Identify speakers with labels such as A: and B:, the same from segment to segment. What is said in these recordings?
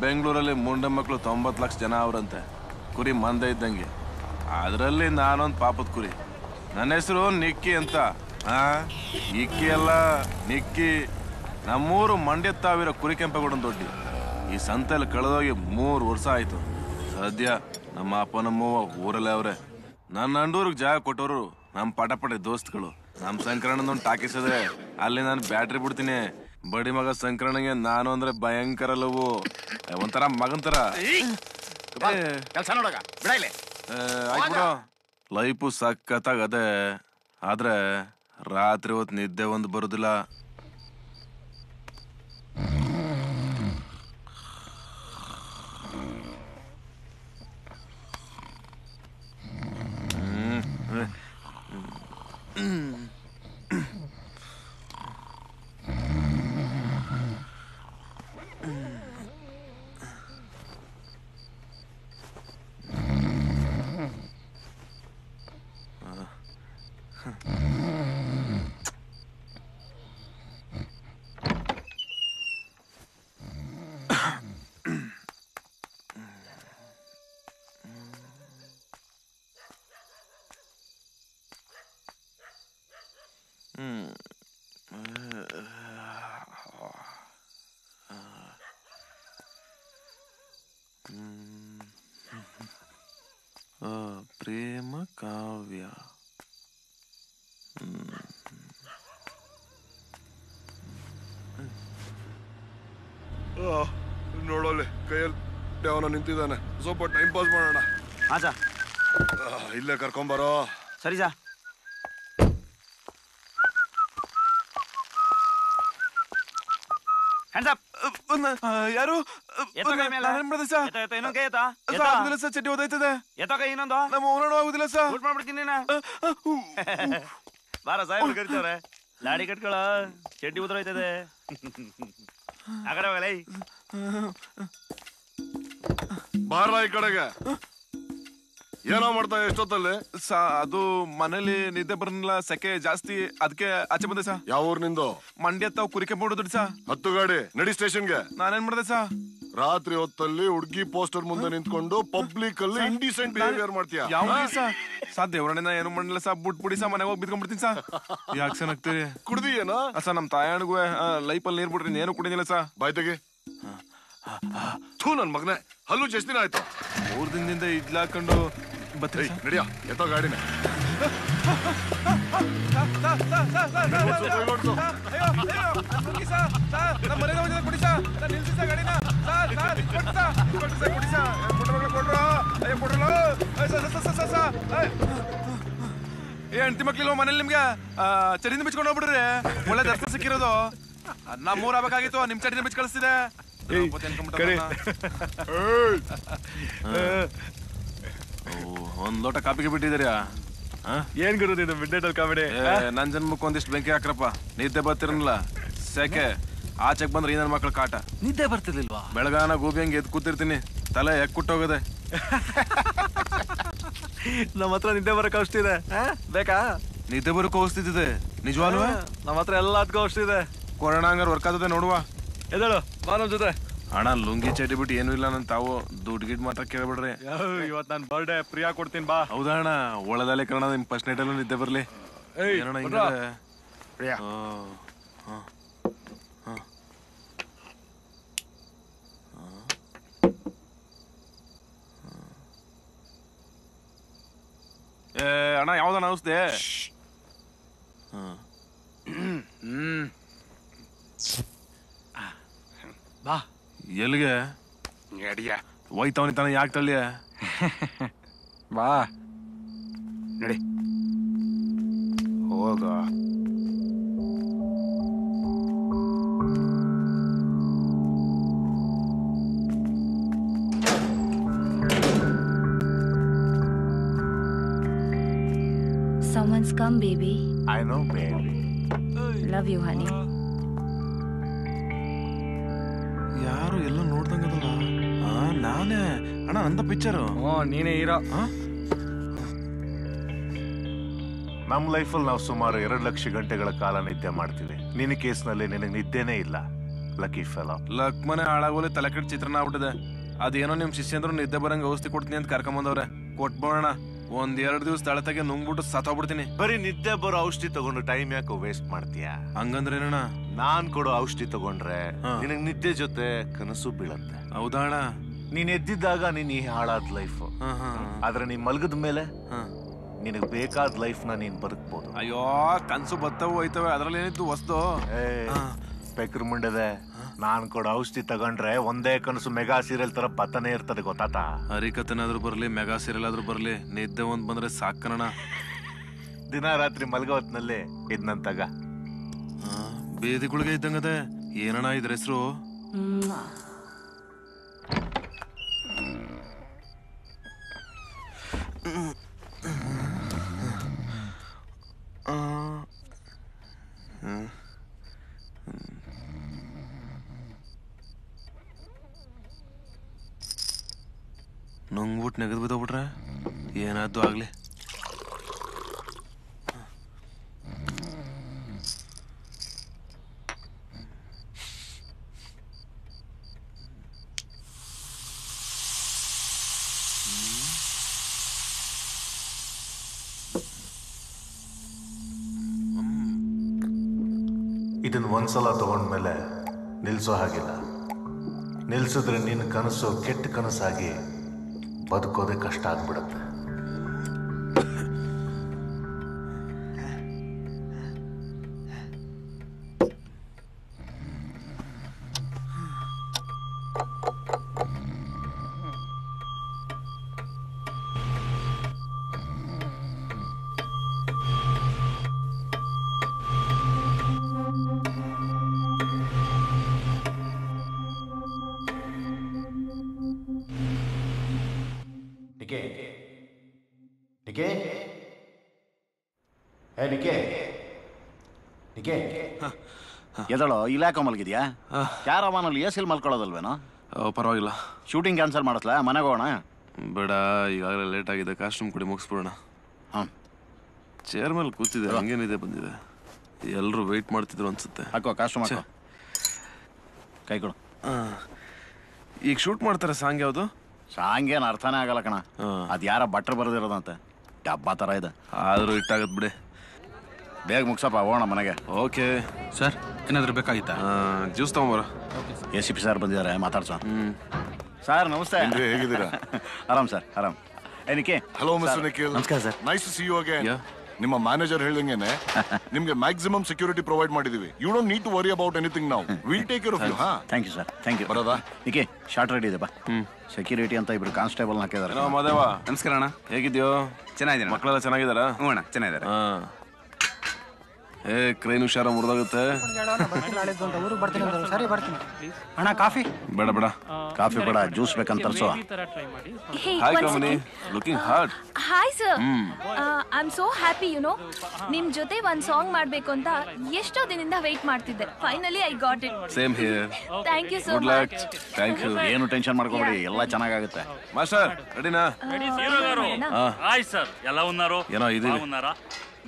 A: ಬೆಂಗಳೂರಲ್ಲಿ ಮುಂಡೆ ಮಕ್ಕಳು 90 ಲಕ್ಷ ಜನ ಅವ್ರಂತೆ. ಕುರಿ ಮಂದೆ ಇದ್ದಂಗೆ. ಅದರಲ್ಲಿ ನಾನೊಂದು ಪಾಪದ ಕುರಿ. ನನ್ನ ಹೆಸರು ನಿಕ್ಕಿ ಅಂತ. ಇಕ್ಕಿ ಅಲ್ಲ, ನಿಕ್ಕಿ. ನಮ್ಮೂರು ಮಂಡ್ಯ ತಾವಿರೋ ಕುರಿ ಕೆಂಪೇಗೌಡನ ದೊಡ್ಡಿ. ಈ ಸಂತೆಯಲ್ಲಿ ಕಳೆದೋಗಿ 3 ವರ್ಷ ಆಯ್ತು. ಸದ್ಯ ನಮ್ಮ ಅಪ್ಪ ನಮ್ಮವ್ವ ಊರಲ್ಲೇ ಅವ್ರೆ. ನನ್ನ ಅಂಡೂರಿಗೆ ಜಾಗ ಕೊಟ್ಟವರು ನಮ್ಮ ಪಟಪಟೆ ದೋಸ್ತಗಳು. ನಮ್ಮ ಸಂಕ್ರಣ್ಣದೊಂದು ಟಾಕಿಸದೆ ಅಲ್ಲಿ ನಾನು ಬ್ಯಾಟ್ರಿ ಬಿಡ್ತೀನಿ. ಬಡಿ ಮಗ ಸಂಕ್ರಣ್ಣಗೆ ನಾನು ಅಂದ್ರೆ ಭಯಂಕರ ಲವು. ಒಂಥರ ಮಗಂತರ. ಆಯ್ತು ಲೈಫು ಸಖತ್ತಾಗದೆ. ಆದ್ರೆ ರಾತ್ರಿ ಹೊತ್ತು ನಿದ್ದೆ ಒಂದು ಬರುದಿಲ್ಲ. ಪ್ರೇಮ ಕಾವ್ಯ.
B: ನೋಡೋಲೆ ಕೈಯಲ್ಲಿ ಅವನ ನಿಂತಿದ್ದಾನೆ. ಸ್ವಲ್ಪ ಟೈಮ್ ಪಾಸ್ ಮಾಡೋಣ. ಇಲ್ಲೇ ಕರ್ಕೊಂಬರೋ.
C: ಸರಿ ಸಾ.
A: ಯಾರು
C: ಚಡ್ಡಿ ಓದೈತದೆ. ಇನ್ನೊಂದು
A: ನಮ್ಮ ಓನರ್ ಆಗುದಿಲ್ಲ ಸರ್.
C: ಊಟ ಮಾಡ್ಬಿಡ್ತೀನಿ. ಬಾರ ಸಾಹೇಬ್ ಕರಿತವ್ರೆ. ಲಾಡಿ ಕಟ್ಕೊಳ, ಚಡ್ಡಿ ಉದ್ರೋಯ್ತದೆ. ಆ ಕಡೆ ಹೋಗಲೇ.
B: ಬಾರ ಈ ಕಡೆಗೆ. ಏನೋ ಮಾಡ್ತಾ ಎಷ್ಟೊತ್ತಲ್ಲಿ?
A: ಅದು ಮನೇಲಿ ನಿದ್ದೆ ಬರ್ನಿಲ್ಲ, ಸೆಕೆ ಜಾಸ್ತಿ, ಅದಕ್ಕೆ ಆಚೆ ಬಂದೆ ಸಾ.
B: ಯಾವ ಊರ್ ನಿಂದು?
A: ಮಂಡ್ಯ ತಾವ್ ಕುರಿಕೆ ಬಿಡೋದ್ರಿ ಸಾ.
B: 10 ಗಾಡಿ ನಡಿ ಸ್ಟೇಷನ್ಗೆ.
A: ನಾನೇನ್ ಮಾಡ್ದೆ ಸಾ?
B: ರಾತ್ರಿ ಹೊತ್ತಲ್ಲಿ ಹುಡ್ಗಿ ಪೋಸ್ಟರ್ ಮುಂದೆ ನಿಂತ್ಕೊಂಡು ಪಬ್ಲಿಕ್ ಅಲ್ಲಿ ಇಂಡಿಸೆಂಟ್ ಬಿಹೇವಿಯರ್ ಮಾಡ್ತೀಯ.
A: ಯಾವ ಸಾ? ದೇವರಣ್ಣ ಏನು ಮಾಡಲಿಲ್ಲ ಸಾ. ಬುಡಿ ಸಾ, ಮನೆಗೆ ಹೋಗಿ ಬಿದ್ಕೊಂಡ್ಬಿಡ್ತೀನಿ ಸಾ. ಯಾಕೆ ಸನ್ ಆಗ್ತೀರಿ?
B: ಕುಡ್ದಿಯೇನೋ
A: ಸಾ? ನಮ್ ತಾಯಣ್ಗೂ ಲೈಫಲ್ಲಿ ನೀರ್ ಬಿಡ್ರಿ, ಏನು ಕುಡಿದಿಲ್ಲ ಸಾ.
B: ಬಾಯ್ತೆಗೆ. ಥೂ ನನ್ ಮಗನೇ, ಹಲ್ಲು ಎಷ್ಟು ದಿನ ಆಯ್ತು?
A: 3 ದಿನದಿಂದ ಇಡ್ಲಾಕೊಂಡು ಬತ್ರಿ.
B: ನಡಿಯ ಎತ್ತೋ ಗಾಡಿನ.
A: ಹೆಂಡತಿ ಮಕ್ಳಿಲ್ಲ ಮನೇಲಿ ನಿಮ್ಗೆ ಚಡಿನ ಬಿಚ್ಕೊಂಡು ಹೋಗ್ಬಿಡ್ರಿ. ಒಳ್ಳೆ ದರ್ಶನ ಸಿಕ್ಕಿರೋದು. ನಮ್ಮೂರ್ ಆಗ್ಬೇಕಾಗಿತ್ತು, ನಿಮ್ ಚಡಿನ ಬಿಚ್ಚ ಕಳಿಸ್ತಿದೆ. ಒಂದ್ ಲೋಟ ಕಾಪಿಗೆ ಬಿಟ್ಟಿದ್ದೀರಾ?
C: ಏನ್ ಗುರುದಿದು ಮಿಡ್ನೈಟ್ ಅಲ್ಲಿ ಕಾಮಿಡಿ?
A: ನನ್ ಜನ್ಮಕ್ಕೆ ಒಂದಿಷ್ಟು ಬೆಂಕಿ ಹಾಕ್ರಪ್ಪ. ನಿದ್ದೆ ಬರ್ತಿರಲ್ಲ, ಸೆಕೆ. ಆಚೆಗ್ ಬಂದ್ರೆ ಈ ನನ್ ಮಕ್ಳ ಕಾಟ.
C: ನಿದ್ದೆ ಬರ್ತಿರ್ಲಿಲ್ವಾ?
A: ಬೆಳಗಾನ ಗೋಬಿ ಹಂಗೆ ಎದ್ ಕೂತಿರ್ತೀನಿ, ತಲೆ ಎಕ್ಕುಟ್ಟೋಗದೆ.
C: ನಮ್ಮ ಹತ್ರ ನಿದ್ದೆ ಬರಕ್ ಔಷಧಿದೆ, ಬೇಕಾ?
A: ನಿದ್ದೆ ಬರಕ್ ಔಷಧಿದೆ ನಿಜವಾಗ್ಲೂ?
C: ನಮ್ಮ ಹತ್ರ ಎಲ್ಲ ಅದಕ್ಕೂ ಔಷಧಿದೆ.
A: ಕೊರೋನಾ ಹಂಗಾರ ವರ್ಕ್ ಆಗ್ತದೆ ನೋಡುವ.
C: ಎದಳು ಬಾ ನಮ್ ಜೊತೆ.
A: ಅಣ್ಣ ಲುಂಗಿ ಚಟಿ ಬಿಟ್ಟು ಏನು ಇಲ್ಲ. ನನ್ ತಾವು ದುಡ್ಡು ಗಿಡ್ ಮಾತ್ರ ಕೇಳ್ಬಿಡ್ರಿ.
C: ಇವತ್ ನನ್ ಬರ್ಡೇ ಫ್ರೀ ಆಗಿ ಕೊಡ್ತೀನಿ ಬಾ.
A: ಹೌದಾ ಅಣ್ಣ? ಒಳದಲ್ಲೇ ಕಣ ನಿಮ್ ಫಸ್ಟ್ ನೈಟ್ ಅಲ್ಲೂ ನಿದ್ದೆ ಬರ್ಲಿ. ಏನಣ್ಣ ಹಿಂಗೆ? ಅಣ್ಣ ಯಾವ್ದಣ್ಣ ಔಷಧಿ?
C: ಬಾ.
A: ಎಲ್ಲಿಗೆ ಹೋಯ್ತವನಿ ತಾನ? ಯಾಕೆ ತಳ್ಳಿಯ?
C: ಬಾ ನಡಿ ಹೋಗ.
D: Someone's come, baby.
E: I know, baby.
D: Love you, honey.
A: ಯಾರು ಎಲ್ಲ ನೋಡ್ದಂಗದಲ್ಲ? ನಾನೇ ಅಣ್ಣ, ಅಂತ ಪಿಕ್ಚರು.
C: ನೀನೇ ಹೀರೋ.
E: ನಮ್ಮ ಲೈಫಲ್ಲಿ ನಾವು ಸುಮಾರು 2 ಲಕ್ಷ ಗಂಟೆಗಳ ಕಾಲ ನಿದ್ದೆ ಮಾಡ್ತೀವಿ. ನಿನ್ನ ಕೇಸ್ನಲ್ಲಿ ನಿನಗೆ ನಿದ್ದೆನೇ ಇಲ್ಲ. Lucky fellow.
A: ಲಕ್ ಮನೆ ಹಾಳಾಗೋಲಿ ತಲೆ ಕೆಟ್ಟ ಚಿತ್ರನ ಆಗ್ಬಿಟ್ಟಿದೆ. ಅದೇನೋ ನಿಮ್ ಶಿಷ್ಯಂದ್ರು ನಿದ್ದೆ ಬರಂಗ ಔಷಧಿ ಕೊಡ್ತೀನಿ ಅಂತ ಕರ್ಕೊಂಬಂದವ್ರೆ. ಕೊಟ್ಬೋಣ. 1-2 ದಿವಸ ತಳತಾಗೆ ನುಂಗ್ಬಿಟ್ಟು ಸತ್ತೋಗ್ಬಿಡ್ತೀನಿ.
E: ಬರೀ ನಿದ್ದೆ ಬರೋ ಔಷಧಿ ತಗೊಂಡು ಟೈಮ್ ಯಾಕೆ ವೇಸ್ಟ್ ಮಾಡ್ತೀಯಾ?
A: ಹಂಗಂದ್ರೆ ಏನಣ್ಣ?
E: ನಾನ್ ಕೊಡೋ ಔಷಧಿ ತಗೊಂಡ್ರೆ ನಿನಗ್ ನಿದ್ದೆ ಜೊತೆ ಕನಸು ಬೀಳತ್ತೆ.
A: ಹೌದಾ ಅಣ್ಣ?
E: ನೀನ್ ಎದ್ದಿದ್ದಾಗ ನೀನ್ ಈ ಹಾಳಾದ ಲೈಫ್, ಆದ್ರೆ ನೀನ್ ಮಲಗದ ಮೇಲೆ ನಿನಗ್ ಬೇಕಾದ ಲೈಫ್ ನ ನೀನ್ ಬದುಕ್ಬೋದು.
A: ಅಯ್ಯೋ, ಕನ್ಸು ಬತ್ತವು ಹೋಯ್ತವೆ, ಅದ್ರಲ್ಲಿ ಏನಿತ್ತು ವಸ್ತು?
E: ಪೆಕ್ರ ಮುಂಡದೆ, ನಾನ್ ಕೊಡೋ ಔಷಧಿ ತಗೊಂಡ್ರೆ ಒಂದೇ ಕನಸು ಮೆಗಾ ಸೀರಿಯಲ್ ತರ ಬತ್ತನೇ ಇರ್ತದೆ, ಗೊತ್ತಾತ?
A: ಹರಿಕಥನಾದ್ರೂ ಬರ್ಲಿ, ಮೆಗಾ ಸೀರಿಯಲ್ ಆದ್ರೂ ಬರ್ಲಿ, ನಿದ್ದೆ ಒಂದ್ ಬಂದ್ರೆ ಸಾಕಣ.
E: ದಿನ ರಾತ್ರಿ ಮಲಗೋ ಹೊತ್ನಲ್ಲಿ ಇದ್ನಂತಾಗ
A: ಬೇದಿಗಳಿಗೆ ಇದ್ದಂಗದೆ. ಏನಣ್ಣ ಇದ್ರ ಹೆಸರು? ನುಂಗ್ಬಿಟ್ಟು ನೆಗದ್ ಬಿದ್ದೋಗ್ಬಿಟ್ರೆ ಏನಾದ್ದು ಆಗ್ಲಿ.
E: ಇದನ್ನ ಒಂದ್ಸಲ ತಗೊಂಡ್ಮೇಲೆ ನಿಲ್ಸೋ ಹಾಗಿಲ್ಲ. ನಿಲ್ಸಿದ್ರೆ ನಿನ್ನ ಕನಸು ಕೆಟ್ಟ ಕನಸಾಗಿ ಬದುಕೋದೇ ಕಷ್ಟ ಆಗ್ಬಿಡತ್ತೆ.
C: ಎದಳೋ ಇಲಾಖ ಮಲ್ಗಿದ್ಯಾ? ಕ್ಯಾರವಾನಲ್ಲಿ ಎಸಿಲ್ ಮಲ್ಕೊಳ್ಳೋದಲ್ವೇನೋ?
A: ಪರವಾಗಿಲ್ಲ.
C: ಶೂಟಿಂಗ್ ಕ್ಯಾನ್ಸಲ್ ಮಾಡಿಸ್ಲಾ? ಮನೆಗೆ ಹೋಗೋಣ?
A: ಬೇಡ, ಈಗಾಗಲೇ ಲೇಟ್ ಆಗಿದೆ. ಕಾಸ್ಟ್ಯೂಮ್ ಕೊಡಿ, ಮುಗಿಸ್ಬಿಡೋಣ. ಚೇರ್ ಮೇಲೆ ಕೂತಿದೆ, ಹಂಗೇನಿದೆ ಬಂದಿದೆ. ಎಲ್ಲರೂ ವೆಯ್ಟ್ ಮಾಡ್ತಿದ್ರು ಅನ್ಸುತ್ತೆ.
C: ಹಾಕೋ ಕಾಸ್ಟ್ಯೂಮ್ ಹಾಕೋ. ಕೈ ಕೊಡು.
A: ಈಗ ಶೂಟ್ ಮಾಡ್ತಾರೆ. ಸಾಂಗ್ ಯಾವುದು?
C: ಸಾಂಗ್ ಏನು ಅರ್ಥನೇ ಆಗಲ್ಲ ಕಣ. ಅದು ಯಾರ ಭಟ್ರು ಬರೆದಿರೋದಂತೆ. ಹಬ್ಬ ಥರ ಇದೆ.
A: ಆದರೂ ಇಟ್ಟಾಗತ್ ಬಿಡಿ.
C: ಬೇಗ ಮುಗ್ಸಪ್ಪ, ಹೋಗೋಣ ಮನೆಗೆ.
A: ಓಕೆ
F: ಸರ್, ಏನಾದರೂ ಬೇಕಾಗಿತ್ತಾ?
A: ಜ್ಯೂಸ್ ತಗೊಂಬರ.
C: ACP ಸರ್ ಬಂದಿದ್ದಾರೆ, ಮಾತಾಡ್ಸೋ. ಸರ್ ನಮಸ್ತೆ.
B: ಹೇಗಿದ್ದೀರಾ?
C: ಆರಾಮ್ ಸರ್, ಆರಾಮ್. ಏನಿಕೆ?
B: Hello mister Nikhil.
C: ನಮಸ್ಕಾರ sir.
B: Nice to see you again. ನಿಮ್ಮ ಮ್ಯಾನೇಜರ್ ಹೇಳ್ದಂಗೆನೆ ನಿಮ್ಗೆ ಮ್ಯಾಕ್ಸಿಮಮ್ ಸೆಕ್ಯೂರಿಟಿ ಪ್ರೊವೈಡ್ ಮಾಡಿದೀವಿ. You don't need to worry about anything now. Will take care of you.
C: Thank you sir, thank you.
B: ಬರೋದಾ?
C: ನಿಕೆ shot ready ಇದೆ ಬಾ. Security ಅಂತ ಇಬ್ರು ಕಾನ್ಸ್ಟೇಬಲ್ ಹಾಕಿದ್ದಾರೆ.
A: ಮಾದೇವ,
F: ನಮಸ್ಕಾರ ಅಣ್ಣ.
A: ಹೇಗಿದ್ಯೋ?
F: ಚೆನ್ನಾಗಿದ್ದೀನಿ.
A: ಮಕ್ಕಳೆಲ್ಲ ಚೆನ್ನಾಗಿದ್ದಾರಾ?
F: ಹ್ಞೂ ಅಣ್ಣ, ಚೆನ್ನಾಗಿದ್ದಾರೆ.
A: ಕ್ರೈನ್ ಹುಷಾರ ಮುರಿದಾಗುತ್ತೆ.
F: ಅಣ್ಣ ಕಾಫಿ
A: ಬೇಡ ಬೇಡ.
C: ಕಾಫಿ ಬೇಡ, ಜ್ಯೂಸ್ ಬೇಕಂತ ತರ್ಸೋ.
A: ಹಾಯ್ ಕಮನಿ, looking hot.
D: Hi sir, I am so happy. You know, ನಿಮ್ ಜೊತೆ ಒಂದ್ ಸಾಂಗ್ ಮಾಡ್ಬೇಕು ಅಂತ ಎಷ್ಟೋ ದಿನದಿಂದ ವೇಟ್ ಮಾಡ್ತಿದ್ದೆ. Finally I got it.
A: Same here.
D: Thank you so
A: good luck.
D: Much.
A: Thank you.
C: ಏನು ಟೆನ್ಷನ್ ಮಾಡ್ಕೊಬೇಡಿ, ಎಲ್ಲ ಚೆನ್ನಾಗಾಗುತ್ತೆ.
A: ಮಾಸ್ಟರ್ రెడీనా?
G: హాయ్ సార్, ఎలా ఉన్నారు?
A: ఏనో ఇది
G: బాగున్నారా?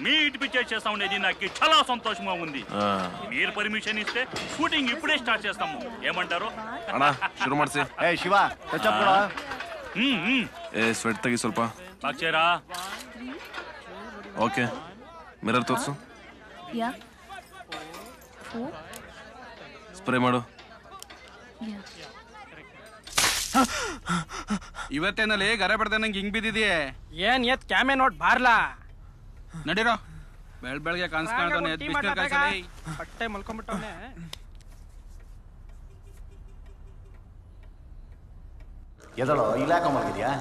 G: మీట్ పిక్చర్ చేస్తా ఉండేది నాకు చాలా సంతోషంగా ఉంది. మీరు పర్మిషన్ ఇస్తే షూటింగ్ ఇప్పుడే స్టార్ట్ చేస్తాము. ఏమంటారు?
A: ಅಣ್ಣ ಶುರು ಮಾಡಿಸಿ.
C: ಏ ಶಿವ, ಟಚ್ ಅಪ್ ಕೊಡ.
A: ಸ್ವೆಟ್ ತೆಗಿ ಸ್ವಲ್ಪ.
G: బాగా
A: ಓಕೆ, ಮಿರರ್ ತೋರಿಸು.
D: ಯಾ,
A: ಸ್ಪ್ರೇ ಮಾಡು.
F: ಇವತ್ತೇನಲ್ಲಿ ಗರೆ ಬಡ್ದೆ ನಂಗೆ ಹಿಂಗ್ ಬಿದ್ದಿದೆಯೇ? ಏನ್ ಎತ್ ಕ್ಯಾಮೆ ನೋಟ್ ಬಾರ್ಲಾ ನಡೀರೋ. ಬೆಳಗ್ಗೆ ಕಾಣಿಸ್ಕೊಂಡವನೆ ಬಿಸ್ನೀರ್ ಕಾಯಿಸಲಿ. ಹೊಟ್ಟೆ ಮಲ್ಕೊಂಡ್ಬಿಟ್ಟವನೆ.
C: ಎದಳೋ ಇಲಾಖ ಮಲ್ಗಿದ್ಯಾ?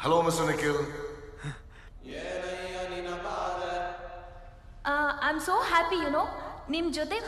B: Hello mister Nikhil.
D: I am so happy. You know, ನಿಮ್ ಜೊತೆ